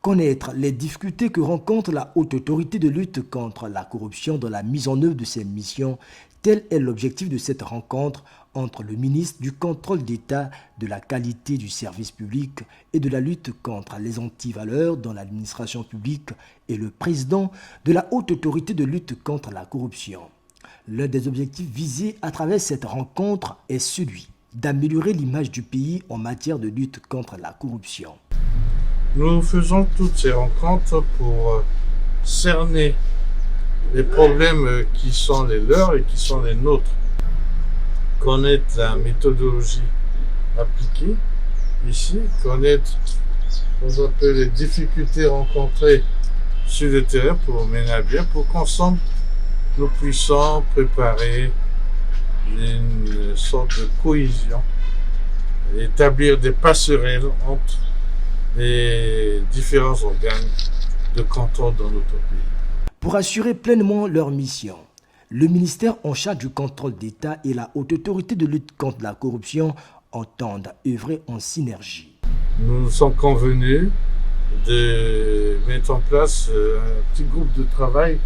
Connaître les difficultés que rencontre la Haute Autorité de lutte contre la corruption dans la mise en œuvre de ses missions, tel est l'objectif de cette rencontre entre le ministre du Contrôle d'État de la qualité du service public et de la lutte contre les antivaleurs dans l'administration publique et le président de la Haute Autorité de lutte contre la corruption. L'un des objectifs visés à travers cette rencontre est celui d'améliorer l'image du pays en matière de lutte contre la corruption. Nous faisons toutes ces rencontres pour cerner les problèmes qui sont les leurs et qui sont les nôtres. Connaître la méthodologie appliquée ici, connaître les difficultés rencontrées sur le terrain pour mener à bien, pour qu'ensemble nous puissions préparer une sorte de cohésion, établir des passerelles entre les différents organes de contrôle dans notre pays. Pour assurer pleinement leur mission, le ministère en charge du contrôle d'État et la Haute Autorité de lutte contre la corruption entendent œuvrer en synergie. Nous nous sommes convenus de mettre en place un petit groupe de travail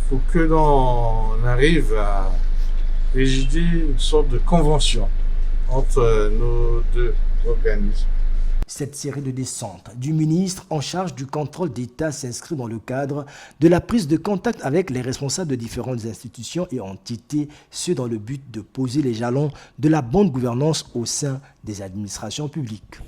pour que l'on arrive à rédiger une sorte de convention entre nos deux organismes. Cette série de descentes du ministre en charge du contrôle d'État s'inscrit dans le cadre de la prise de contact avec les responsables de différentes institutions et entités, ce dans le but de poser les jalons de la bonne gouvernance au sein des administrations publiques.